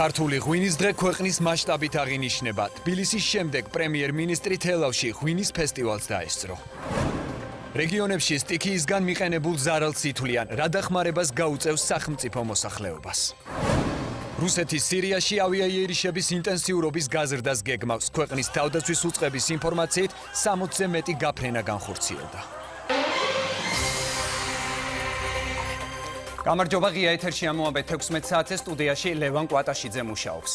ქართული ღვინის დღე ქვეყნის მასშტაბით აღინიშნება. თბილისის შემდეგ პრემიერ-მინისტრი თელავში ღვინის ფესტივალს დაესწრო. რეგიონებში სტიქიისგან მიყენებულ ზარალს ითვლიან, რა დახმარებას გაუწევს სახელმწიფო მოსახლეობას. რუსეთის სირიაში ავიაიერიშების ინტენსიურობის გაზრდას გეგმავს. ქვეყნის თავდაცვის უწყების ინფორმაციით 60-ზე მეტი გაფრენა განხორციელდა. გამარჯობა, ღია ეთერში ამოაბეთ 16 საათზე სტუდიაში ლევან კვატაშიძე მუშაობს.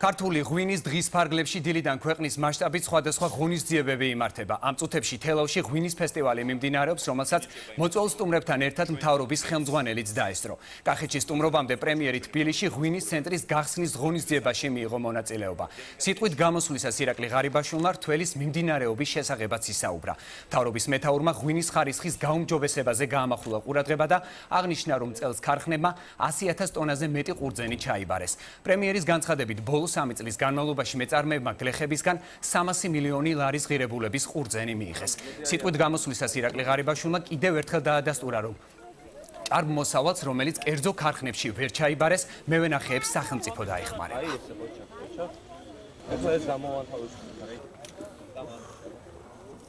ქართული ღვინის დღის ფარგლებში დილიდან ქვეყნის მასშტაბით სხვადასხვა ღონისძიებები იმართება. ამ წუთებში თელავში ღვინის ფესტივალი მიმდინარეობს, რომელსაც მოწვეულ სტუმრებთან ერთად მთავრობის ხელმძღვანელიც დაესწრო. კახეთში სტუმრობამდე პრემიერი თბილისში ღვინის ცენტრის გახსნის ღონისძიებაში მიიღო მონაწილეობა. სიტყვით გამოსვლისას ირაკლი ღარიბაშვილმა რთველის მიმდინარეობის შესახებაც ისაუბრა. მთავრობის მეთაურმა ღვინის ხარისხის გაუმჯობესებაზე გაამახვილა ყურადღება და აღნიშნა, რომ წელს ქარხნებმა 100,000 ტონაზე მეტი ყურძენი ჩაიბარეს. პრემიერის განცხადებით ბოლო 3 წლის განმავლობაში მეწარმეებმა გლეხებისგან 300 მილიონი ლარის ღირებულების ყურძენი მიიღეს. სიტყვით გამოსვლისას ირაკლი ღარიბაშვილმა კიდევ ერთხელ დაადასტურა, რომ ჭარბ მოსავალს, რომელიც კერძო ქარხნებში ვერ ჩაიბარეს, მევენახეებს სახელმწიფო დაეხმარება.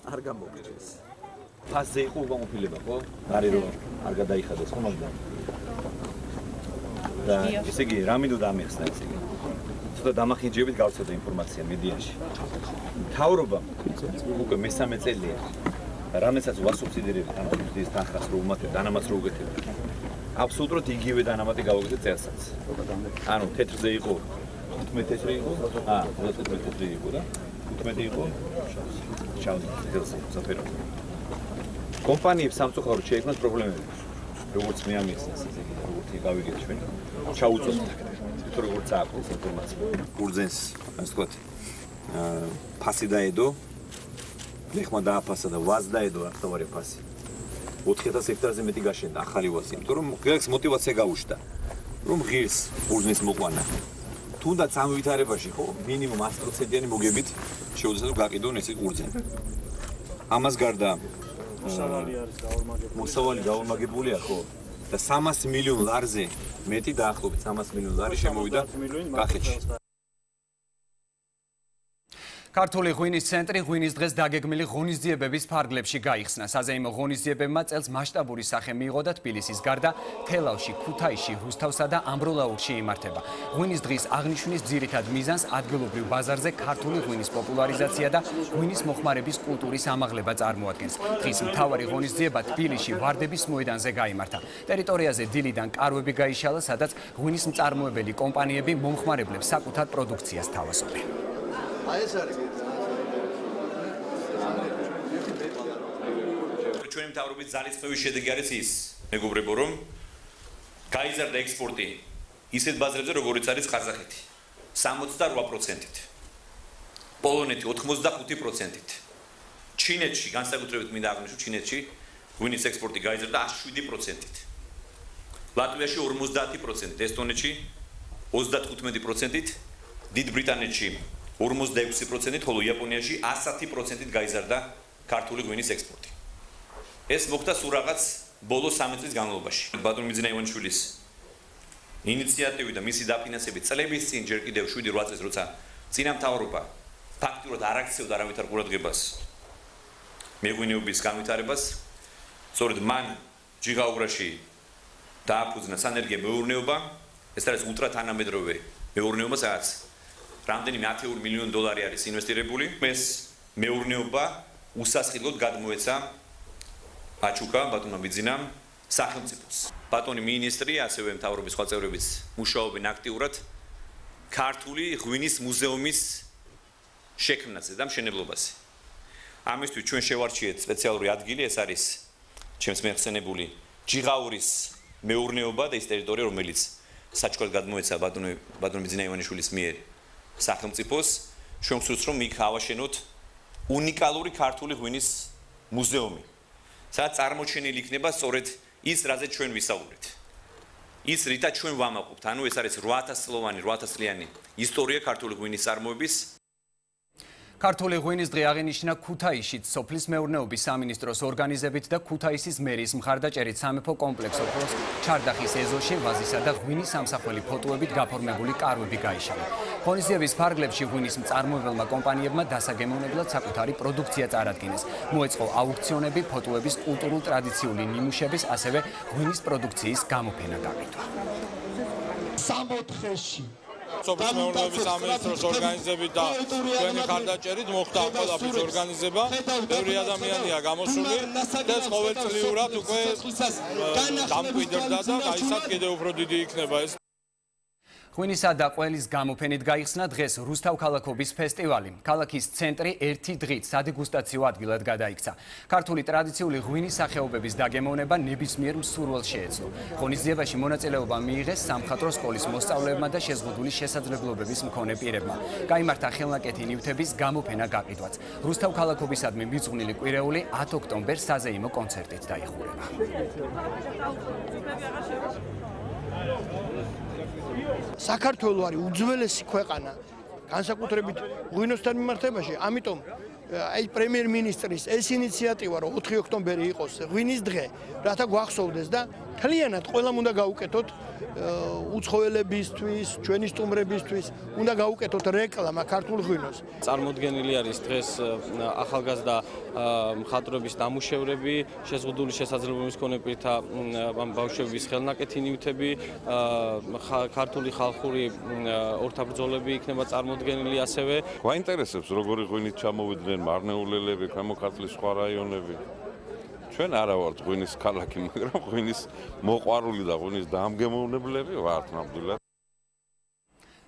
არ გამოგიჩეს. ფასზე იყო გამოფილება, ხო? არის რომ არ გადაიხადეს ხომ მაგდა. და ესე იგი, რა მინდოდა ამიხსნა ესე იგი. და დამახინჯებით გავცედა ინფორმაცია მედიაში. მთავრობა უკვე მესამე წელია რამესაც ვასუბსიდირებთ ამ კუთხის თანხას რო უმატებთ, დანამატს რო უგეთებთ. აბსოლუტურად იგივე დანამატი გავაკეთეთ წელსაც. ანუ თეთრზე იყო 15 თეთრი იყო, 15 თეთრი იყო და 15 იყო შავი თეთრზე საფერო. კომპანიებს სამწუხაროდ შეექმნათ პრობლემები. როგორც მე ამიხსნა ესე იგი, როგორც გავიგეთ ჩვენ. ჩაუწევთ როგორც აქვს ინფორმაცია. ყურძენს, ასე ვთქვათ, ფასი დაედო, ლეხმა დააფასა და ვაზ დაედო ახთავარი ფასი. 4000 ჰექტარზე მეტი გაშენდა ახალი ვაზი, იმიტომ რომ გლეხს мотиваცია გაუჩნდა, რომ ღირს ყურძნის მოყვანა. თუნდაც ამ ვითარებაში ხო, მინიმუმ 100%-იანი მოგებით შეუძლია რომ გაყიდონ ესე ყურძენი. ამას გარდა მოსავალი გაორმაგებულია ხო? და 300 მილიონ ლარზე მეტი დაახლოებით 300 მილიონ ლარი შემოვიდა კახეთში. ქართული ღვინის ცენტრი ღვინის დღეს დაგეგმილი ღონისძიებების ფარგლებში გაიხსნა. საზეიმო ღონისძიებებმა წელს მასშტაბური სახე მიიღო და თბილისის გარდა თელავში, ქუთაისში, რუსთავსა და ამბროლაურში იმართება. ღვინის დღის აღნიშვნის ძირითად მიზანს ადგილობრივ ბაზარზე ქართული ღვინის პოპულარიზაცია და ღვინის მოხმარების კულტურის ამაღლება წარმოადგენს. დღის მთავარი ღონისძიება თბილისში ვარდების მოედანზე გაიმართა. ტერიტორიაზე დილიდან კარვები გაიშალა, სადაც ღვინის მწარმოებელი კომპანიები მომხმარებლებს საკუთარ პროდუქციას თავაზობენ. ჩვენი მთავრობის ძალისხმევის შედეგი არის ის, მეგობრებო, რომ გაიზარდა ექსპორტი ისეთ ბაზრებზე, როგორიც არის ყაზახეთი, 68%-ით. პოლონეთი 85%-ით. ჩინეთში, განსაკუთრებით მინდა აღნიშნო, ჩინეთში ღვინის ექსპორტი გაიზარდა 7%-ით. ლატვიაში 50%-ით, ესტონეთში 35%-ით, დიდ ბრიტანეთში 46%-ით, ხოლო იაპონიაში 110%-ით გაიზარდა ქართული ღვინის ექსპორტი. ეს მოხდა სულ რაღაც ბოლო 3 წლის განმავლობაში. ბატონ მიძინა ივანიშვილის ინიციატივით და მისი დაფინანსებით წლების წინ ჯერ კიდევ 7-8 წელს როცა წინამთავრობა ფაქტურად არ აქცევდა არავითარ ყურადღებას მეღვინეობის განვითარებას, სწორედ მან ჯიღაურაში დააფუძნა სანერგე მეურნეობა, ეს არის ულტრათანამედროვე მეურნეობა, სადაც რამდენიმე 10 მილიონ დოლარი არის ინვესტირებული. ეს მეურნეობა უსასყიდლოდ გადმოეცა აჩუკა ბატონმა მიძინამ სახელმწიფოს. ბატონი მინისტრი, ასევე მთავრობის სხვა წევრებიც მუშაობენ აქტიურად ქართული ღვინის მუზეუმის შექმნაზე და მშენებლობაზე. ამისთვის ჩვენ შევარჩიეთ სპეციალური ადგილი, ეს არის ჩემს მეხსენებული ჯიღაურის მეურნეობა და ის ტერიტორია, რომელიც საჩუქრად გადმოეცა ბატონ მიძინა ივანიშვილის მიერ სახელმწიფოს. ჩვენ ვსურვთ, რომ იქ ავაშენოთ უნიკალური ქართული ღვინის მუზეუმი, სადაც წარმოჩენილი იქნება სწორედ ის, რაზეც ჩვენ ვისაუბრეთ. ის, რითაც ჩვენ ვამაყობთ, ანუ ეს არის 8000 წლიანი ისტორია ქართული ღვინის წარმოების. ქართული ღვინის დღე აღინიშნა ქუთაისშიც სოფლის მეურნეობის სამინისტროს ორგანიზებით და ქუთაისის მერის მხარდაჭერით სამეფო კომპლექს ოქროს ჩარდახის ეზოში ვაზისა და ღვინის სამსახველი ფოტოებით გაფორმებული კარვები გაიშალა. ღონისძიების ფარგლებში ღვინის მწარმოებელმა კომპანიებმა დასაგემოვნებლად საკუთარი პროდუქცია წარადგინეს. მოეწყო აუქციონები, ფოტოების კულტურულ ტრადიციული ნიმუშების, ასევე ღვინის პროდუქციის გამოფენა გაყიდვა. სამოთხეში სოფლის მეურნეობის სამინისტროს ორგანიზებით და ჩვენი მხარდაჭერით მოხდა ყველაფრის ორგანიზება. ბევრი ადამიანია გამოსული და ყოველწლიურად უკვე დამკვიდრდა და გაიცად კიდევ უფრო დიდი იქნება ეს. ღვინისა და ყველის გამოფენით გაიხსნა დღეს რუსთავ ქალაქობის ფესტივალი. ქალაქის ცენტრი ერთი დღით სადეგუსტაციო ადგილად გადაიქცა. ქართული ტრადიციული ღვინის სახეობების დაგემოვნება ნებისმიერ მსურველს შეეძლო. ღონისძიებაში მონაწილეობა მიიღეს სამხატვრო სკოლის მოსწავლეებმა და შეზღუდული შესაძლებლობების მქონე პირებმა. გაიმართა ხელნაკეთი ნივთების გამოფენა გაყიდვაც. რუსთავ ქალაქობისადმი მიძღვნილი კვირეული 10 ოქტომბერს საზეიმო კონცერტით დაიხურება. საქართველო არის უძველესი ქვეყანა განსაკუთრებით ღვინოსთან მიმართებაში, ამიტომ აი პრემიერ-მინისტრის ეს ინიციატივა რომ 4 ოქტომბერი იყოს ღვინის დღე, რათა გვახსოვდეს და მთლიანად ყველამ უნდა გაუკეთოთ უცხოელებისთვის, ჩვენი სტუმრებისთვის, უნდა გაუკეთოთ რეკლამა ქართულ ღვინოს. წარმოდგენილი არის დღეს ახალგაზრდა მხატვრების ნამუშევრები, შეზღუდული შესაძლებლობების მქონე პირთა ბავშვების ხელნაკეთი ნივთები, ქართული ხალხური ორთაბრძოლები იქნება წარმოდგენილი ასევე. გვაინტერესებს როგორი ღვინით ჩამოვიდნენ მარნეულელები, ქვემო ქართლის სხვა რაიონები. ჩვენ არა ვართ ღვინის ქალაქი, მაგრამ ღვინის მოყვარული და ღვინის დამგემოვნებლები ვართ ნამდვილად.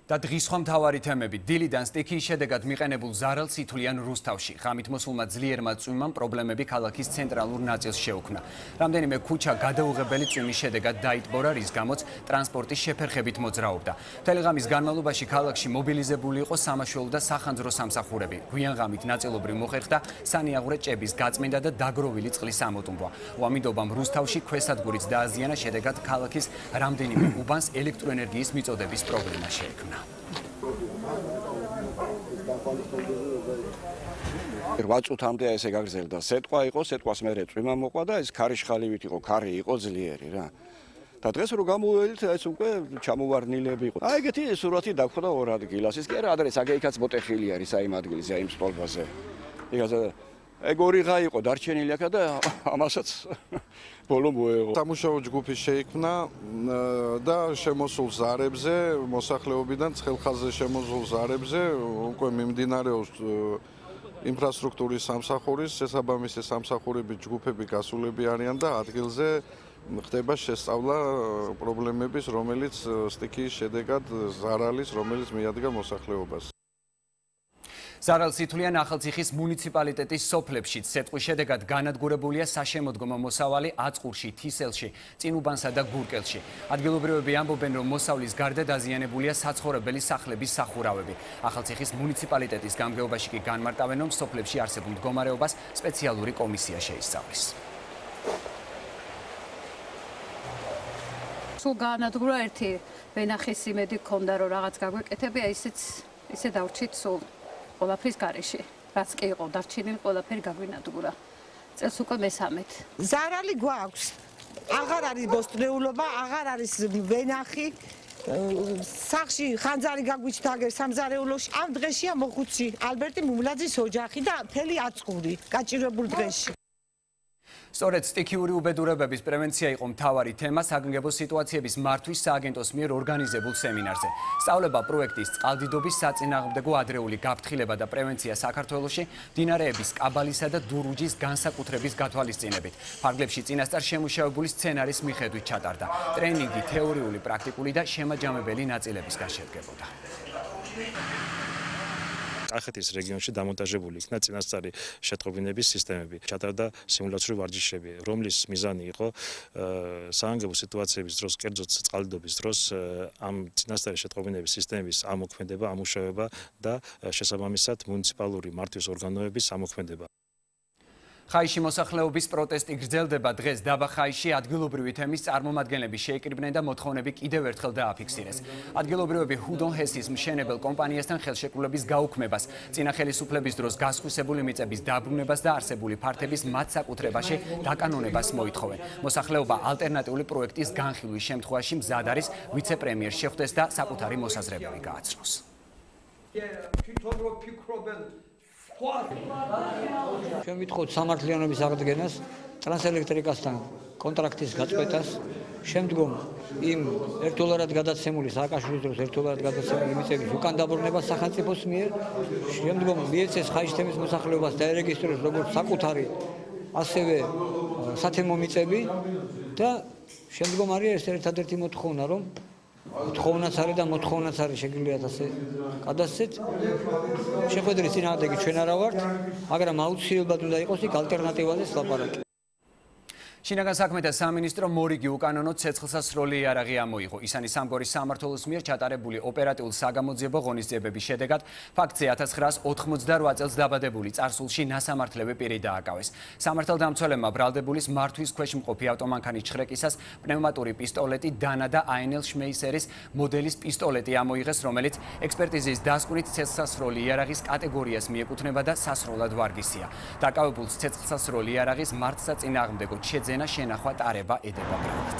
და დღის სხვა მთავარი თემები. დილიდან სტიქიის შედეგად მიყენებულ ზარალს ითვლიან რუსთავში. ღამით მოსულმა ძლიერმა წვიმამ პრობლემები ქალაქის ცენტრალურ ნაწილს შეუქმნა. რამდენიმე ქუჩა გადაუღებელი წვიმის შედეგად დაიტბორა, რის გამოც ტრანსპორტი შეფერხებით მოძრაობდა. მთელი ღამის განმავლობაში ქალაქში მობილიზებული იყო სამაშველო და სახანძრო სამსახურები. გვიან ღამით ნაწილობრივ მოხერხდა სანიაღვრე ჭების გაწმენდა და დაგროვილი წყლის ამოტუმბვა. უამიდობამ რუსთავში ქვესადგურიც დააზიანა, შედეგად ქალაქის რამდენიმე უბანს ელექტროენერგიის მიწოდების პრობლემა შეექმნა. 8 წუთამდე ესე გაგრძელდა. სეტყვა იყო, სეტყვას მერე წვიმა მოყვა და ეს ქარიშხალივით იყო, ქარი იყო ძლიერი რა. და დღეს რო გამოვედით, ეს უკვე ჩამოვარდნილები იყო. აი ეგეთი სურათი დაგხვდა 2 ადგილას. ის კი არა, ადრე საგეიქაც მოტეხილი არის აი იმ ადგილზე, აი იმ სტოლბაზე. იგაზე ეგ ორი ღა იყო დარჩენილი აქა და ამასაც ბოლო მოეღო. სამუშაო ჯგუფი შეიქმნა და შემოსულ ზარებზე, მოსახლეობიდან ცხელხაზზე შემოსულ ზარებზე უკვე მიმდინარეობს ინფრასტრუქტურის სამსახურის, შესაბამისი სამსახურების ჯგუფები გასულები არიან და ადგილზე ხდება შესწავლა პრობლემების, რომელიც სტიქიის შედეგად ზარალის, რომელიც მიადგა მოსახლეობას. ზარალს ითვლიან ახალციხის მუნიციპალიტეტის სოფლებშიც. სეტყვის შედეგად განადგურებულია საშემოდგომო მოსავალი აწყურში, თისელში, წინუბანსა და გურკელში. ადგილობრივები ამბობენ, რომ მოსავლის გარდა დაზიანებულია საცხოვრებელი სახლების სახურავები. ახალციხის მუნიციპალიტეტის გამგეობაში კი განმარტავენ, რომ სოფლებში არსებულ მდგომარეობას სპეციალური კომისია შეისწავლის. სულ გაანადგურა ერთი ვენახის იმედი გქონდა, რომ რაღაც გაგვეკეთებია, ისე დავრჩით სულ ყველაფრის გარეშე. რაც კი იყო დარჩენილი, ყველაფერი გაგვინადგურა. წელს უკვე მე-13. ზარალი გვაქვს. აღარ არის ბოსტნეულობა, აღარ არის ვენახი. სახში ხანძარი გაგვიჩნდა აგერ სამზარეულოში. ამ დღეშია მოხუცი ალბერტი მუმლაძის ოჯახი და მთელი აწყური გაჭირებულ დღეში. სწორედ სტიქიური უბედურებების პრევენცია იყო მთავარი თემა საგანგებო სიტუაციების მართვის სააგენტოს მიერ ორგანიზებულ სემინარზე. სწავლება პროექტის წყალდიდობის საწინააღმდეგო ადრეული გაფრთხილება და პრევენცია საქართველოში, მდინარეების კაბალისა და დურუჯის განსაკუთრების გათვალისწინებით. ფარგლებში წინასწარ შემუშავებული სცენარის მიხედვით ჩატარდა. ტრენინგი თეორიული, პრაქტიკული და შემაჯამებელი ნაწილებისგან შედგებოდა. კახეთის რეგიონში დამონტაჟებული იქნა წინასწარი შეტყობინების სისტემები. ჩატარდა სიმულაციური ვარჯიშები, რომლის მიზანი იყო საგანგებო სიტუაციების დროს, კერძოდ წყალდიდობის დროს ამ წინასწარი შეტყობინების სისტემების ამოქმედება, ამუშავება და შესაბამისად მუნიციპალური მართვის ორგანოების ამოქმედება. ხაიში მოსახლეობის პროტესტი გრძელდება დღეს დაბა ხაიში ადგილობრივი თემის წარმომადგენლები შეიკრიბნენ და მოთხოვნები კიდევ ერთხელ დააფიქსირეს. ადგილობრივები ჰუდონ ჰესის მშენებელ კომპანიასთან ხელშეკრულების გაუქმებას, წინა ხელისუფლების დროს გასხვისებული მიწების დაბრუნებას და არსებული ფართების მათ საკუთრებაში დაკანონებას მოითხოვენ. მოსახლეობა ალტერნატიული პროექტის განხილვის შემთხვევაში მზად არის ვიცე-პრემიერს შეხვდეს და საკუთარი მოსაზრებები გააცნოს. ჩვენ ვიტყოთ სამართლიანობის აღდგენას, ტრანსელექტრიკასთან კონტრაქტის გაწყვეტას, შემდგომ იმ $1 გადაცემული სააკაშვილის დროს $1 გადაცემული მიწების უკან დაბრუნებას სახელმწიფოს მიერ, შემდგომ მიეცეს ხაიში თემის მოსახლეობას დაერეგისტრიროს როგორც საკუთარი ასევე სათემო მიწები და შემდგომ არის ერთადერთი მოთხოვნა, რომ მოთხოვნაც არის და მოთხოვნაც არის შეგიძლიათ ასე გადასცეთ. შეხვედრის წინააღმდეგი ჩვენ არა ვართ, მაგრამ აუცილებლად უნდა იყოს იქ ალტერნატივაზე ლაპარაკი. შინაგან საქმეთა სამინისტრო მორიგი უკანონო ცეცხლსასროლი იარაღი ამოიღო. ისანი სამგორის სამმართველოს მიერ ჩატარებული ოპერატიულ საგამოძიებო ღონისძიებების შედეგად ფაქტზე 1988 წელს დაბადებული წარსულში ნასამართლები პირი დააკავეს. სამართალდამცველებმა ბრალდებულის მართვის ქვეშ მყოფი ავტომანქანის ჩხრეკისას პნევმატური პისტოლეტი დანა და აენელ შმეისერის მოდელის პისტოლეტი ამოიღეს, რომელიც ექსპერტიზის დასკვნით ცეცხლსასროლი იარაღის კატეგორიას მიეკუთვნება და სასროლად ვარგისია. დაკავებულს ცეცხლსასროლი იარაღის მართლსაწინააღმდეგო შეძენა შენახვა ტარება ედება ბრალად.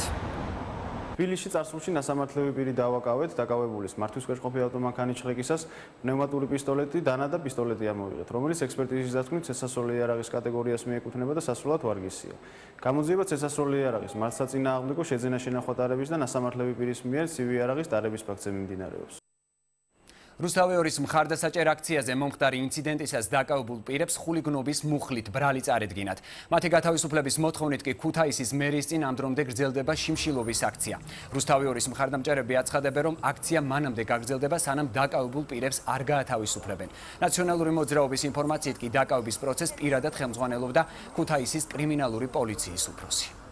თბილისში წარსულში ნასამართლები პირი დავაკავეთ, დაკავებულის მართვის ქვეშ მყოფი ავტომანქანის ჩხრეკისას პნევმატური პისტოლეტი დანა და პისტოლეტი ამოიღეთ, რომელიც ექსპერტიზის დასკვნით ცეცხლსასროლი იარაღის კატეგორიას მიეკუთვნება და სასრულად ვარგისია. გამოძიება ცეცხლსასროლი იარაღის მართლსაწინააღმდეგო შეძენა შენახვა ტარების და ნასამართლები პირის მიერ ცივი იარაღის ტარების ფაქტზე მიმდინარეობს. რუსთავი 2-ის მხარდასაჭერ აქციაზე მომხდარი ინციდენტისას დაკავებულ პირებს ხულიგნობის მუხლით ბრალი წარედგინათ. მათი გათავისუფლების მოთხოვნით კი ქუთაისის მერის წინ ამ დრომდე გრძელდება შიმშილობის აქცია. რუსთავი 2-ის მხარდამჭერები აცხადებენ, რომ აქცია მანამდე გაგრძელდება, სანამ დაკავებულ პირებს არ გაათავისუფლებენ. ნაციონალური მოძრაობის ინფორმაციით კი დაკავების პროცესს პირადად ხელმძღვანელობდა ქუთაისის კრიმინალური პოლიციის უფროსი.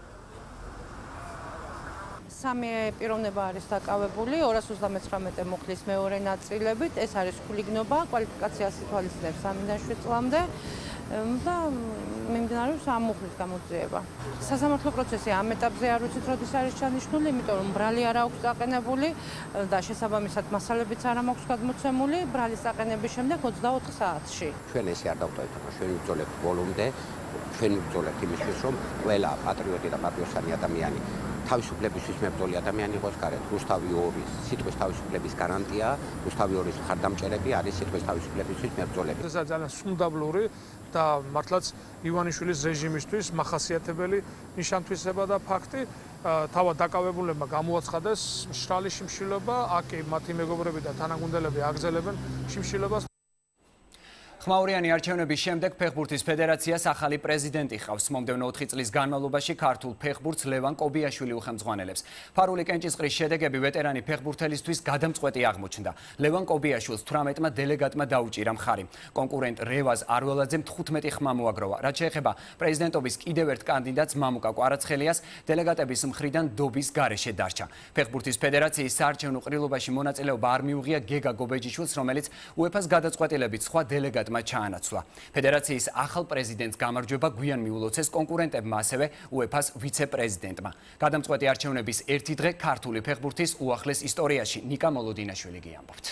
სამი პიროვნება არის დაკავებული 239 მუხლის მეორე ნაწილებით. ეს არის ხულიგნობა, კვალიფიკაციას ითვალისწინებს 3-დან 7 წლამდე და მიმდინარეობს ამ მუხლის გამოძიება. სასამართლო პროცესი ამ ეტაპზე არ ვიცით, როდის არის ჩანიშნული, იმიტომ რომ ბრალი არ აქვს დაყენებული და შესაბამისად მასალებიც არ მაქვს გადმოცემული. ბრალის დაყენების შემდეგ 24 საათში. ჩვენ ესე არ დავტოვეთ, რომ ჩვენ ვიწოლებთ ბოლომდე, ჩვენ ვიწოლებთ იმისთვის, რომ ყველა პატრიოტი და პატრიოტიანი ადამიანი თავისუფლებისთვის მებრძოლი ადამიანი იყოს გარეთ. რუსთავი 2-ის სიტყვის თავისუფლების გარანტია, რუსთავი 2-ის მხარდამჭერები არის სიტყვის თავისუფლებისთვის მებრძოლები. ეს ძალიან სუნდაბლური და მართლაც ივანიშვილის რეჟიმისთვის მახასიათებელი ნიშანთვისება და ფაქტი. თავად დაკავებულებმა გამოაცხადეს მშრალი შიმშილობა, აქ მათი მეგობრები და თანაგუნდელები აგრძელებენ შიმშილობას. ხმაურიანი არჩევნების შემდეგ ფეხბურთის ფედერაციას ახალი პრეზიდენტი ხავს. მომდევნო 4 წლის განმავლობაში ქართულ ფეხბურთს ლევან კობიაშვილი უხელმძღვანელებს. ფარული კენჭისყრის შედეგები ვეტერანი ფეხბურთელისთვის გადამწყვეტი აღმოჩნდა. ლევან კობიაშვილს 18-მა დელეგატმა დაუჭირა მხარი. კონკურენტ რევაზ არველაძემ 15 ხმა მოაგროვა. რაც შეეხება პრეზიდენტობის კიდევ ერთ კანდიდატს მამუკა კვარაცხელიას, დელეგატების მხრიდან დობის გარეშე დარჩა. ფეხბურთის ფედერაციის საარჩევნო ყრილობაში მონაწილეობა არ მიუღია გეგა გობეჯიშვილს, რომელიც უეფას გადაწყვეტილებით სხვა დელეგატ ჩაანაცვლა. ფედერაციის ახალ პრეზიდენტს გამარჯვება გვიან მიულოცეს კონკურენტებმა, ასევე უეფას ვიცე-პრეზიდენტმა. გადამწყვეტი არჩევნების ერთი დღე ქართული ფეხბურთის უახლეს ისტორიაში. ნიკა მოლოდინაშვილი გიამბობთ.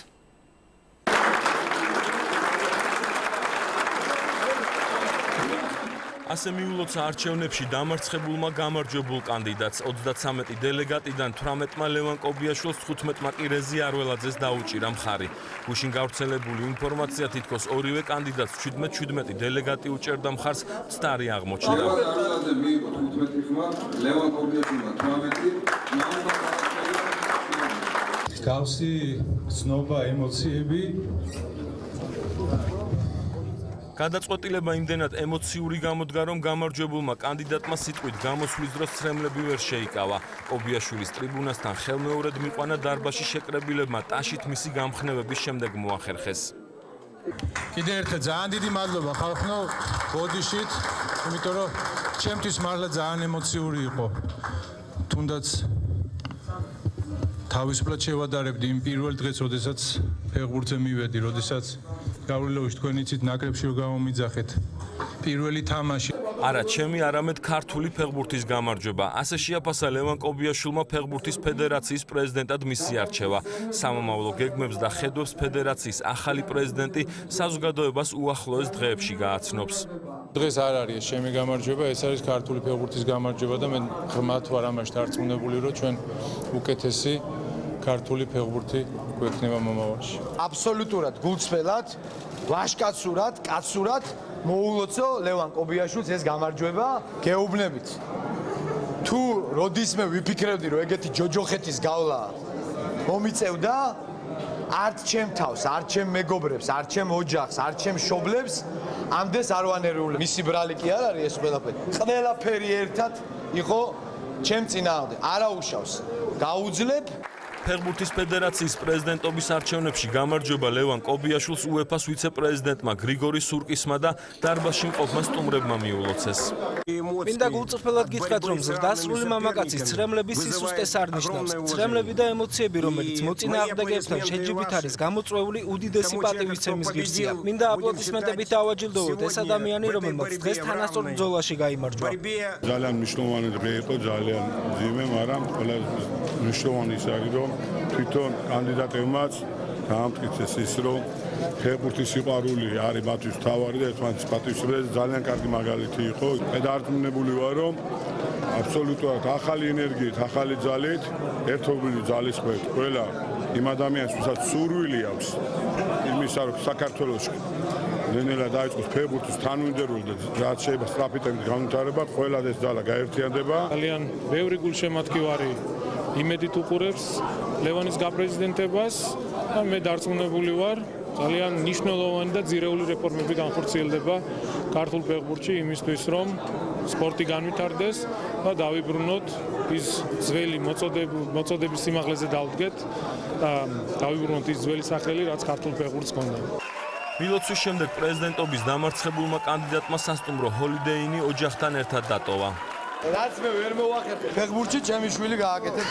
ასე მიულოცა არჩევნებში დამარცხებულმა გამარჯვებულ კანდიდატს 33 დელეგატიდან 18-მა ლევან კობიაშვილს, 15-მა კი რეზი არველაძეს დაუჭირა მხარი. გუშინ გავრცელებული ინფორმაცია თითქოს ორივე კანდიდატს 17 დელეგატი უჭერდა მხარს მცდარი აღმოჩნდა. არველაძე მიიღო 15 ხმა, ლევან კობიაშვილმა 18. გავსი ცნობა, ემოციები გადაწყვეტილება იმდენად ემოციური გამოდგა, რომ გამარჯვებულმა კანდიდატმა სიტყვით გამოსვლის დროს ცრემლები ვერ შეიკავა. კობიაშვილის ტრიბუნასთან ხელმეორედ მიყვანა დარბაზში შეკრებილებმა ტაშით მისი გამხნევების შემდეგ მოახერხეს. კიდევ ერთხელ ძალიან დიდი მადლობა ხალხო ბოდიშით, იმიტომ რომ ჩემთვის მართლა ძალიან ემოციური იყო. თუნდაც თავისუფლად შევადარებდი იმ პირველ დღეს, როდესაც ფეხბურთზე მივედი, როდესაც გავლილოვში თქვენ იცით ნაკრებში რომ გამომიძახეთ პირველი თამაში. არა ჩემი, არამედ ქართული ფეხბურთის გამარჯვება. ასე შეაფასა ლევან კობიაშვილმა ფეხბურთის ფედერაციის პრეზიდენტად მისი არჩევა. სამომავლო გეგმებს და ხედვებს ფედერაციის ახალი პრეზიდენტი საზოგადოებას უახლოეს დღეებში გააცნობს. დღეს არ არის ჩემი გამარჯვება, ეს არის ქართული ფეხბურთის გამარჯვება და მე ღრმად ვარ ამაში დარწმუნებული, რომ ჩვენ უკეთესი ქართული ფეხბურთი გვექნება მომავალში. აბსოლუტურად გულწრფელად, ვაშკაცურად, კაცურად მოულოცო ლევან კობიაშვილს ეს გამარჯვება გეუბნებით. თუ როდისმე ვიფიქრებდი, რომ ეგეთი ჯოჯოხეთის გავლა მომიწევდა, არც ჩემ თავს, არც ჩემ მეგობრებს, არც ჩემ ოჯახს, არც ჩემ მშობლებს ამდენს არ ვანერული. მისი ბრალი კი არ არის ეს ყველაფერი. ყველაფერი ერთად იყო ჩემ წინააღმდეგ. არაუშავს. გაუძლებ ფეხბურთის ფედერაციის პრეზიდენტობის არჩევნებში გამარჯვება ლევან კობიაშვილს UEFA-ს ვიცე-პრეზიდენტმა გრიგორი სურკისმა და დარბაზში მყოფმა სტუმრებმა მიულოცეს. მინდა გულწრფელად გითხრათ, რომ ზრდასრული მამაკაცის ცრემლების სისუსტეს არ ნიშნავს. ცრემლები და ემოციები, რომელიც მოწინააღმდეგეებთან შეჯიბით არის გამოწვეული, უდიდესი პატივისცემის ღირსია. მინდა აპლოდისმენტებით დავაჯილდოვოთ ეს ადამიანი, რომელმაც დღეს თანასწორ ბრძოლაში გაიმარჯვა. ძალიან მნიშვნელოვანი დღე იყო, ძალიან ძიმე, მაგრამ ყველაზე მნიშვნელოვანი ის არის, რომ თვითონ კანდიდატებმაც დაამტკიცეს ის, რომ ფეხბურთის სიყვარული არის მათთვის მთავარი და ერთმანეთის პატივისცემა ძალიან კარგი მაგალითი იყო. მე დარწმუნებული ვარ, რომ აბსოლუტურად ახალი ენერგიით, ახალი ძალით, ერთობლივი ძალისხმევით ყველა იმ ადამიანს, ვისაც სურვილი აქვს იმისა, რომ საქართველოში ნელ-ნელა დაიწყოს ფეხბურთის თანმიმდევრული და რაც შეიძლება სწრაფი ტემპით განვითარება, ყველა ეს ძალა გაერთიანდება. ძალიან ბევრი გულშემატკივარი იმედით უყურებს ლევანის გაპრეზიდენტებას და მე დარწმუნებული ვარ, ძალიან მნიშვნელოვანი და ძირეული რეფორმები განხორციელდება ქართულ ფეხბურთში იმისთვის, რომ სპორტი განვითარდეს და დავიბრუნოთ ის ძველი მოწოდების სიმაღლეზე დავდგეთ და დავიბრუნოთ ის ძველი სახელი, რაც ქართულ ფეხბურთს ჰქონდა. მილოცვის შემდეგ პრეზიდენტობის დამარცხებულმა კანდიდატმა სასტუმრო ჰოლიდეინი ოჯახთან ერთად დატოვა. რაც მე ვერ მოვახერხე ფეხბურთში ჩემი შვილი გააკეთეთ.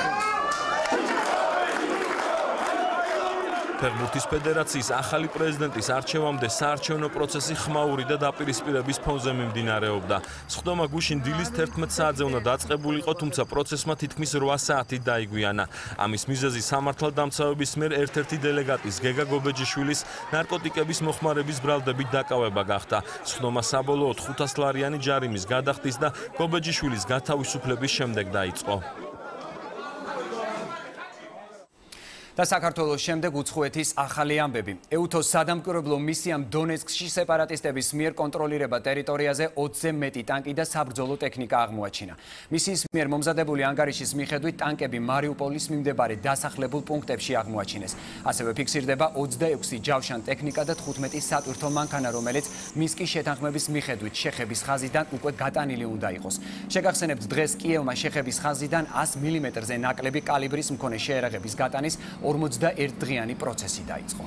ფეხბურთის ფედერაციის ახალი პრეზიდენტის არჩევამდე საარჩევნო პროცესი ხმაური და დაპირისპირების ფონზე მიმდინარეობდა. სხდომა გუშინ დილის 11 საათზე უნდა დაწყებულიყო, თუმცა პროცესმა თითქმის 8 საათით დაიგვიანა. ამის მიზეზი სამართალდამცავების მიერ ერთ-ერთი დელეგატის გეგა გობეჯიშვილის ნარკოტიკების მოხმარების ბრალდებით დაკავება გახდა. სხდომა საბოლოოდ 500 ლარიანი ჯარიმის გადახდის და გობეჯიშვილის გათავისუფლების შემდეგ დაიწყო. და საქართველოს შემდეგ უცხოეთის ახალი ამბები. ეუთოს სადამკვირვებლო მისიამ დონეცკში სეპარატისტების მიერ კონტროლირება ტერიტორიაზე 20-ზე მეტი ტანკი და საბრძოლო ტექნიკა აღმოაჩინა. მისიის მიერ მომზადებული ანგარიშის მიხედვით ტანკები მარიუპოლის მიმდებარე დასახლებულ პუნქტებში აღმოაჩინეს. ასევე ფიქსირდება 26 ჯავშან ტექნიკა და 15 სატვირთო მანქანა, რომელიც მისკის შეთანხმების მიხედვით შეხების ხაზიდან უკვე გატანილი უნდა იყოს. შეგახსენებთ, დღეს კიევმა შეხების ხაზიდან 100 მმ-ზე ნაკლები კალიბრის მქონე შეერაღების გატანის 41 დღიანი პროცესი დაიწყო.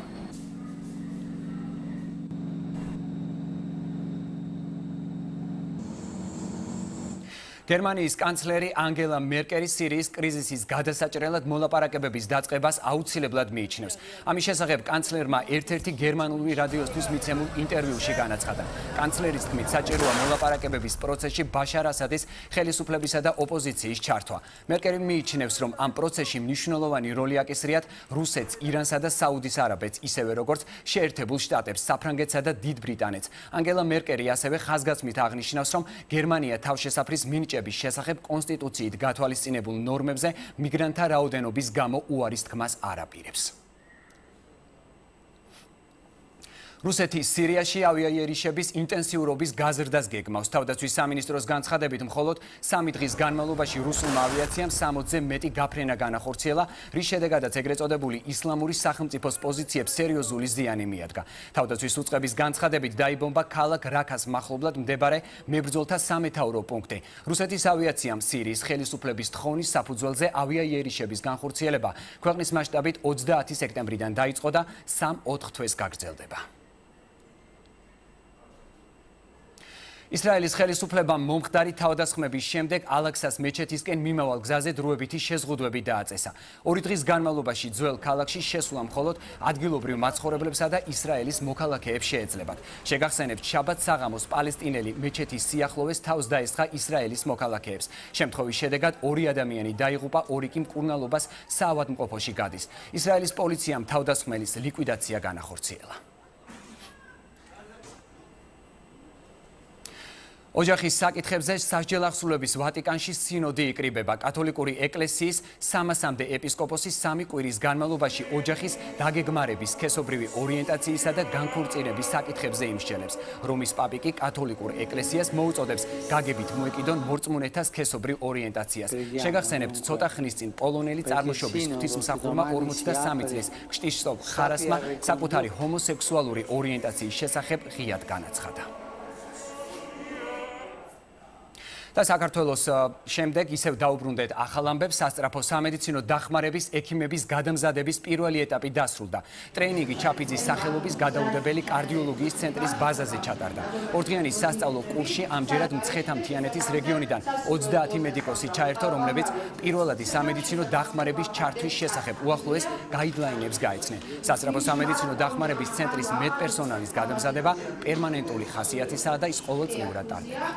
გერმანიის კანცლერი ანგელა მერკელი სირიის კრიზისის გადასაჭრელად მოლაპარაკებების დაწყებას აუცილებლად მიიჩნევს. ამის შესახებ კანცლერმა ერთ-ერთი გერმანული რადიოსთვის მიცემულ ინტერვიუში განაცხადა. კანცლერის თქმით, საჭიროა მოლაპარაკებების პროცესში ბაშარ ასადის ხელისუფლებისა და ოპოზიციის ჩართვა. მერკელი მიიჩნევს, რომ ამ პროცესში მნიშვნელოვანი როლი აკისრიათ რუსეთს, ირანსა და საუდის არაბეთს, ისევე როგორც შეერთებულ შტატებს, საფრანგეთსა და დიდ ბრიტანეთს. ანგელა მერკელი ასევე ხაზგასმით აღნიშნავს, რომ გერმანია თავშესაფრის მინიჭების შესახებ კონსტიტუციით გათვალისწინებულ ნორმებზე მიგრანტთა რაოდენობის გამო უარის თქმას არ აპირებს. რუსეთის სირიაში ავიაიერიშების ინტენსიურობის გაზრდას გეგმავს. თავდაცვის სამინისტროს განცხადებით, მხოლოდ 3 დღის განმავლობაში რუსულმა ავიაციამ 60-ზე მეტი გაფრენა განახორციელა, რის შედეგადაც ეგრეთ წოდებული ისლამური სახელმწიფოს პოზიციებს სერიოზული ზიანი მიადგა. თავდაცვის უწყების განცხადებით დაიბომბა ქალაქ რაქას მახლობლად მდებარე მებრძოლთა სამეთაურო პუნქტი. რუსეთის ავიაციამ სირიის ხელისუფლების თხოვნის საფუძველზე ავიაიერიშების განხორციელება ქვეყნის მასშტაბით 30 სექტემბრიდან დაიწყო და 3-4 თვეს გაგრძელდება. ისრაელის ხელისუფლებამ მომხდარი თავდასხმების შემდეგ ალაქსას მეჩეთისკენ მიმავალ გზაზე დროებითი შეზღუდვები დააწესა. 2 დღის განმავლობაში ძველ ქალაქში შესვლა მხოლოდ ადგილობრივ მაცხოვრებლებსა და ისრაელის მოქალაქეებს შეეძლებათ. შეგახსენებთ, შაბათ საღამოს პალესტინელი მეჩეთის სიახლოვეს თავს დაესხა ისრაელის მოქალაქეებს. შემთხვევის შედეგად 2 ადამიანი დაიღუპა, 2 კი მკურნალობას საავადმყოფოში გადის. ისრაელის პოლიციამ თავდასხმელის ლიკვიდაცია განახორციელა. ოჯახის საკითხებზე სასჯელ ახსულების ვატიკანში სინოდი იკრიბება. კათოლიკური ეკლესიის 300-მდე ეპისკოპოსი 3 კვირის განმავლობაში ოჯახის დაგეგმარების, სქესობრივი ორიენტაციისა და განქორწინების საკითხებზე იმსჯელებს. რომის პაპი კი კათოლიკურ ეკლესიას მოუწოდებს გაგებით მოეკიდონ მორწმუნეთა სქესობრივ ორიენტაციას. შეგახსენებთ, ცოტა ხნის წინ პოლონელი წარმოშობის ღვთისმსახურმა 43 წლის ქტიშტოფ ხარასმა საკუთარი ჰომოსექსუალური ორიენტაციის შესახებ ღიად განაცხადა. და საქართველოს შემდეგ ისევ დაუბრუნდეთ ახალ ამბებს. სასწრაფო სამედიცინო დახმარების ექიმების გადამზადების პირველი ეტაპი დასრულდა. ტრეინინგი ჩაფიძის სახელობის გადაუდებელი კარდიოლოგიის ცენტრის ბაზაზე ჩატარდა. 2 დღიანი სასწავლო კურსში ამჯერად მცხეთა-მთიანეთის რეგიონიდან 30 მედიკოსი ჩაერთო, რომლებიც პირველადი სამედიცინო დახმარების ჩართვის შესახებ უახლოეს გაიდლაინებს გაეცნენ. სასწრაფო სამედიცინო დახმარების ცენტრის მედპერსონალის გადამზადება პერმანენტული ხასიათისაა და ის ყოველწლიურად ტარდება.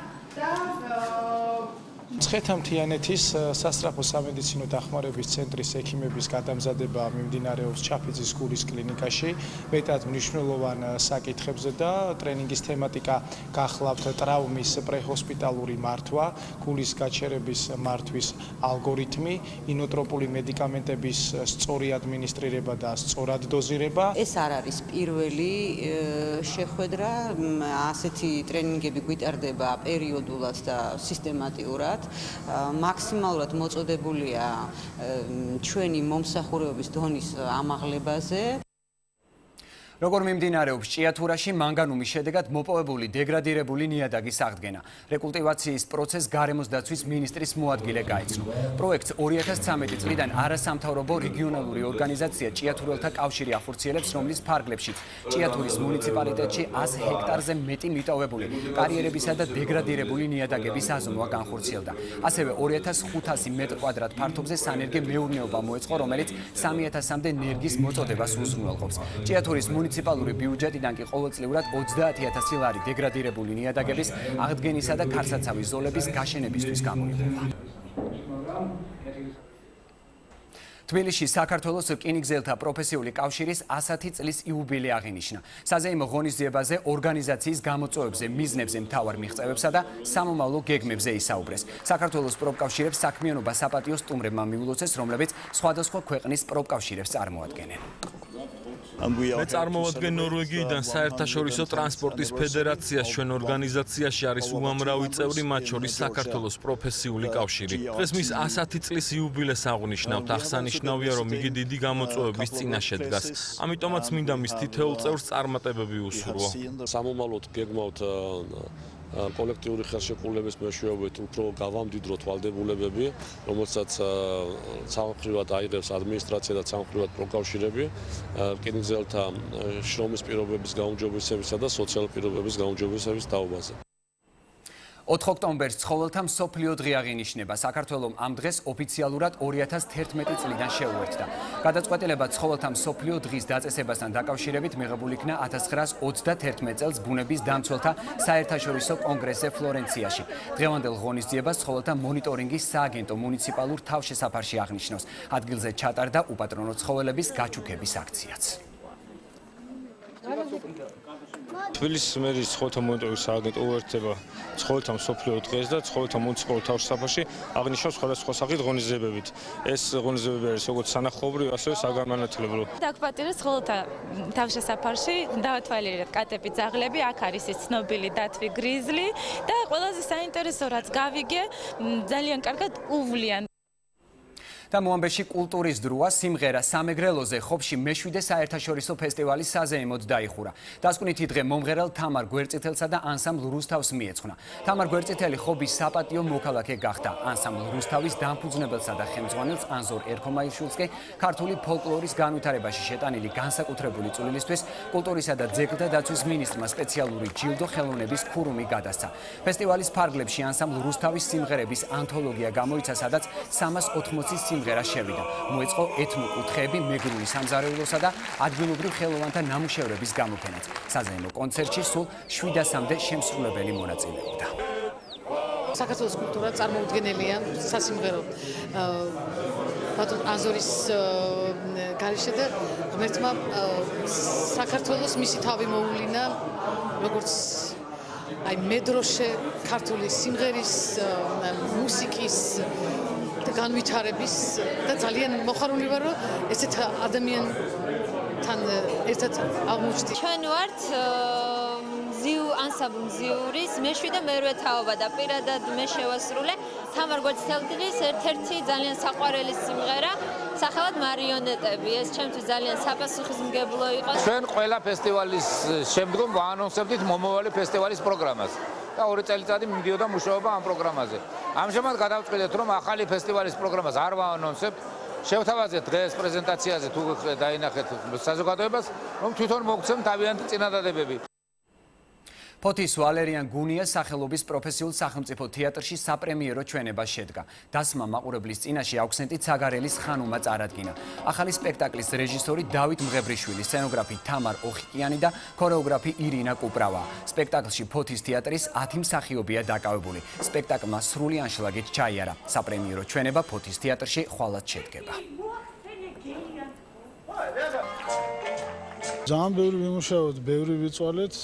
მცხეთა-მთიანეთის სასწრაფო სამედიცინო დახმარების ცენტრის ექიმების გადამზადება მიმდინარეობს ჩაფიძის გულის კლინიკაში. მეტად მნიშვნელოვან საკითხებზე და ტრენინგის თემატიკა გახლავთ ტრავმის პრეჰოსპიტალური მართვა, გულის გაჩერების მართვის ალგორითმი, ინოტროპული მედიკამენტების სწორი ადმინისტრირება და სწორად დოზირება. ეს არ არის პირველი შეხვედრა, ასეთი ტრენინგები გვიტარდება პერიოდულად და სისტემატიურად. მაქსიმალურად მოწოდებულია ჩვენი მომსახურების დონის ამაღლებაზე. როგორ მიმდინარეობს ჭიათურაში მანგანუმის შედეგად მოპოვებული დეგრადირებული ნიადაგის აღდგენა. რეკულტივაციის პროცესს გარემოს დაცვის მინისტრის მოადგილე გაიცნო. პროექტს 2013 წლიდან არასამთავრობო რეგიონალური ორგანიზაცია ჭიათურელთა კავშირი ახორციელებს, რომლის ფარგლებშიც ჭიათურის მუნიციპალიტეტში 100 ჰექტარზე მეტი მიტოვებული კარიერებისა და დეგრადირებული ნიადაგების აზომვა განხორციელდა. ასევე 2500 მეტ-კვადრატ ფართობზე სანერგე მეურნეობა მოეწყო, რომელიც 3000-მდე ნერგის მოწოდებას უზრუნველყოფს. ჭიათურის მუნიციპალური ბიუჯეტიდან კი ყოველწლიურად 30000 ლარი დეგრადირებული ნიადაგების აღდგენისა და ქარსაცავის ზოლების გაშენებისთვის გამოიყენება. თბილისში საქართველოს რკინიგზელთა პროფესიული კავშირის 100 წლის იუბილე აღინიშნა. საზეიმო ღონისძიებაზე ორგანიზაციის გამოწვევებზე, მიზნებზე, მთავარ მიღწევებსა და სამომავლო გეგმებზე ისაუბრეს. საქართველოს პროფკავშირებს საქმიანობა საპატიო სტუმრებმა მიულოცეს, რომლებიც სხვადასხვა ქვეყნის პროფკავშირებს წარმოადგენენ. მე წარმოვადგენ ნორვეგიიდან საერთაშორისო ტრანსპორტის ფედერაციას. ჩვენ ორგანიზაციაში არის უამრავი წევრი, მათ შორის საქართველოს პროფესიული კავშირი. დღეს მის 100 წლის იუბილეს აღნიშნავთ. აღსანიშნავია, რომ იგი დიდი გამოწვევების წინაშე დგას. ამიტომაც მინდა მის თითოეულ წევრს წარმატებები უსურვო. სამომავლოდ გეგმავთ კოლექტიური ხელშეკრულების მეშვეობით უფრო გავამდიდროთ ვალდებულებები, რომელსაც სამხრივად აიღებს ადმინისტრაცია და სამხრივად პროკავშირები, რკინიგზელთა შრომის პირობების გაუმჯობესებისა და სოციალური პირობების გაუმჯობესების თაობაზე. 4 ოქტომბერს ცხოველთა მსოფლიო დღე აღინიშნება. საქართველოს ამ დღეს ოფიციალურად 2011 წლიდან შეუერთდა. გადაწყვეტილება ცხოველთა მსოფლიო დღის დაწესებასთან დაკავშირებით მიღებული იქნა 1931 წელს ბუნების დამცველთა საერთაშორისო კონგრესზე ფლორენციაში. დღევანდელ ღონისძიებას ცხოველთა მონიტორინგის სააგენტო მუნიციპალურ თავშესაფარში აღნიშნავს. ადგილზე ჩატარდა უპატრონო ცხოველების გაჩუქების აქციაც. თბილისის მერის ცხოველთა მონიტორინგის სააგენტო უერთდება ცხოველთა მსოფლიო დღეს და ცხოველთა მუნიციპალურ თავშესაფარში აღნიშნავს სხვადასხვა სახით ღონისძიებებით. ეს ღონისძიებები არის როგორც სანახაობრივი, ასევე საგანმანათლებლო. დაგვპატირეს ცხოველთა თავშესაფარში, დავათვალიერეთ კატები, ძაღლები, აქ არის ის ცნობილი დათვი გრიზლი და ყველაზე საინტერესო რაც გავიგე, ძალიან კარგად უვლიან. და მოამბეში კულტურის დროა სიმღერა სამეგრელოზე ხობში მე-7 საერთაშორისო ფესტივალის საზეიმოდ დაიხურა. დასკვნითი დღე მომღერალ თამარ გვერწითელსა და ანსამბლ რუსთავს მიეძღვნა. თამარ გვერწითელი ხობის საპატიო მოქალაქე გახდა. ანსამბლ რუსთავის დამფუძნებელსა და ხელმძღვანელს ანზორ ერქომაიშვილს კი ქართული ფოლკლორის განვითარებაში შეტანილი განსაკუთრებული წვლილისთვის კულტურისა და ძეგლთა დაცვის მინისტრმა სპეციალური ჯილდო ხელოვნების ქურუმი გადასცა. ფესტივალის ფარგლებში ანსამბლ რუსთავის სიმღერების ანთოლოგია გამოიცა, სადაც 380 სიმღერა შევიდა. მოეწყო ეთნიკურთხეები, მეგრული სამზარეულოსა და ადგილობრივ ხელოვანთა ნამუშევრების გამოფენაც. საზეიმო კონცერტში სულ 700-მდე შემსრულებელი მონაწილეობდა. საქართველოს კულტურა წარმოუდგენელია სასიმღერო ბატონ ანზორის გარეშე და ღმერთმა საქართველოს მისი თავი მოულინა როგორც აი მედროშე ქართული სიმღერის მუსიკის და განვითარების და ძალიან მოხარული ვარ რომ ესეთ ადამიანთან ერთად აღმოჩნდი. ჩვენ ვართ ზიუ ანსამბლ ზიურის მე-7 და მე-8 თაობა და პირადად მე შევასრულე თამარ გვერწითელის ერთ-ერთი ძალიან საყვარელი სიმღერა სახელად მარიონეტები. ეს ჩემთვის ძალიან საპასუხისმგებლო იყო. ჩვენ ყველა ფესტივალის შემდგომ ვაანონსებდით მომავალი ფესტივალის პროგრამას. და 2 წელიწადი მიდიოდა მუშაობა ამ პროგრამაზე. ამჟამად გადავწყვიტეთ, რომ ახალი ფესტივალის პროგრამას არ ვაანონსებთ. შევთავაზეთ დღეს პრეზენტაციაზე თუ დაინახეთ საზოგადოებას, რომ თვითონ მოგცემ თავიანთი წინადადებები. ფოთის ვალერიან გუნიას სახელობის პროფესიულ სახელმწიფო თეატრში საპრემიერო ჩვენება შედგა. დასმა მაყურებლის წინაშე აუქსენტი ცაგარელის ხანუმა წარადგინა. ახალი სპექტაკლის რეჟისორი დავით მღებრიშვილი, სცენოგრაფი თამარ ოხიკიანი და ქორეოგრაფი ირინა კუპრავა. სპექტაკლში ფოთის თეატრის 10 მსახიობია დაკავებული. სპექტაკლმა სრული ანშლაგით ჩაიარა. საპრემიერო ჩვენება ფოთის თეატრში ხვალად შედგება. ძალიან ბევრი ვიმუშაოთ, ბევრი ვიწვალეთ,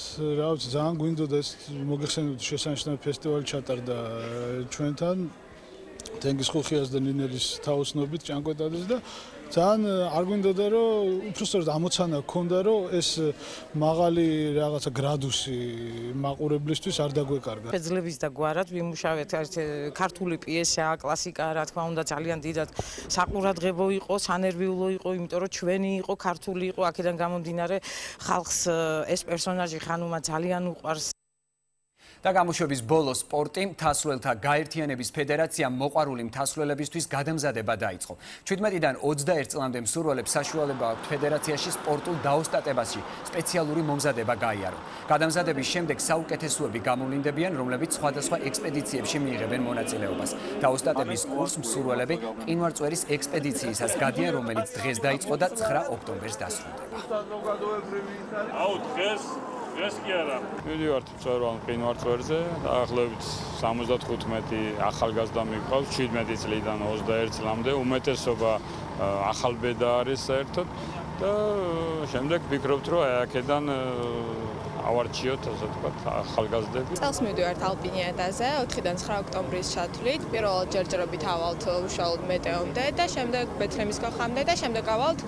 რა ვიცი, ძალიან გვინდოდა ეს მოგეხსენებათ შესანიშნავი ფესტივალი ჩატარდა ჩვენთან თენგიზ ხუხიას და ნინელის თაოსნობით ჭანკვეტაძეს და ძალიან არ გვინდოდა რომ უბრალოდ ამოცანა გქონდა რომ ეს მაღალი რაღაცა გრადუსი მაყურებლისთვის არ დაგვეკარგა. ფეძლების და გვარად ვიმუშავეთ ქართული პიესა, კლასიკა, რა თქმა უნდა ძალიან დიდად საყურადღებო იყო, სანერვიულო იყო, იმიტომ რომ ჩვენი იყო, ქართული იყო, აქედან გამომდინარე ხალხს ეს პერსონაჟი ხანუმა ძალიან უყვარს. და გამოშვების ბოლო სპორტი მთასვლელთა გაერთიანების ფედერაციამ მოყვარული მთასვლელებისთვის გადამზადება დაიწყო. 17-დან 21 წლამდე მსურველებს საშუალება აქვთ ფედერაციაში სპორტულ დაოსტატებაში სპეციალური მომზადება გაიარო. გადამზადების შემდეგ საუკეთესოები გამოვლინდებიან, რომლებიც სხვადასხვა ექსპედიციებში მიიღებენ მონაწილეობას. დაოსტატების კურსს მსურველები მყინვარწვერის ექსპედიციისას გადიან, რომელიც დღეს დაიწყო და 9 ოქტომბერს დასრულდება. ეს კი არა. მივიდივართ მწვერვალ მყინვარწვერზე, დაახლოებით 75 ახალგაზრდა მიყავს, 17 წლიდან 21 წლამდე, უმეტესობა ახალბედა არის საერთოდ და შემდეგ ვფიქრობთ, რომ აქედან ავარჩიოთ, ასე ვთქვათ, ახალგაზრდები. წელს მივიდივართ ალპინიადაზე 4-დან 9 ოქტომბრის ჩათვლით. პირველად ჯერჯერობით ავალთ უშუალოდ მეტეომდე და შემდეგ ბეთლემის ქოხამდე და შემდეგ ავალთ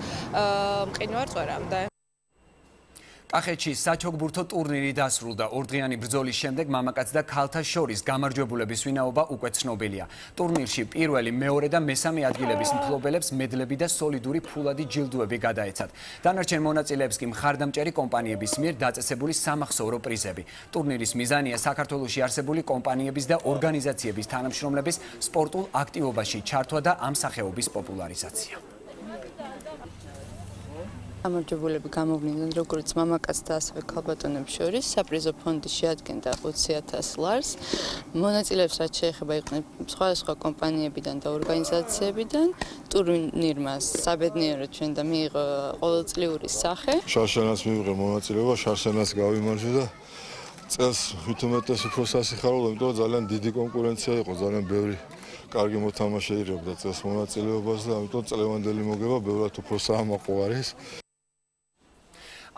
მყინვარწვერამდე. კახეთში საჩოგბურთო ტურნირი დასრულდა. ორდღიანი ბრძოლის შემდეგ მამაკაც და ქალთა შორის გამარჯვებულების ვინაობა უკვე ცნობილია. ტურნირში პირველი, მეორე და მესამე ადგილების მფლობელებს მედლები და სოლიდური ფულადი ჯილდოები გადაეცათ. დანარჩენ მონაწილეებს კი მხარდამჭერი კომპანიების მიერ დაწესებული სამახსოვრო პრიზები. ტურნირის მიზანია საქართველოში არსებული კომპანიების და ორგანიზაციების თანამშრომლების სპორტულ აქტივობაში ჩართვა და ამ სახეობის პოპულარიზაცია. გამარჯვებულები გამოვლინდნენ როგორც მამაკაც და ასევე ქალბატონებს შორის. საპრიზო ფონდი შეადგენდა 20,000 ლარს. მონაწილეებს რაც შეეხება იყვნენ სხვადასხვა კომპანიებიდან და ორგანიზაციებიდან. ტურნირმა საბედნიეროდ ჩვენ და მიიღო ყოველწლიური სახე. შარშანას მიიღე მონაწილეობა, შარშანას გავიმარჯვე და წელს ვითომეტეს უფრო სასიხარულო, იმიტომ რომ ძალიან დიდი კონკურენცია იყო, ძალიან ბევრი კარგი მოთამაშე იღებდა წელს მონაწილეობას და ამიტომ წლევანდელი მოგება ბევრად უფრო საამაყო არის.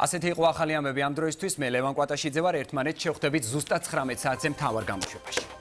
ასეთი იყო ახალი ამბები ამ დროისთვის. მე ლევან კვატაშიძე ვარ, ერთმანეთს შევხვდებით ზუსტად 19 საათზე მთავარ გამოშვებაში.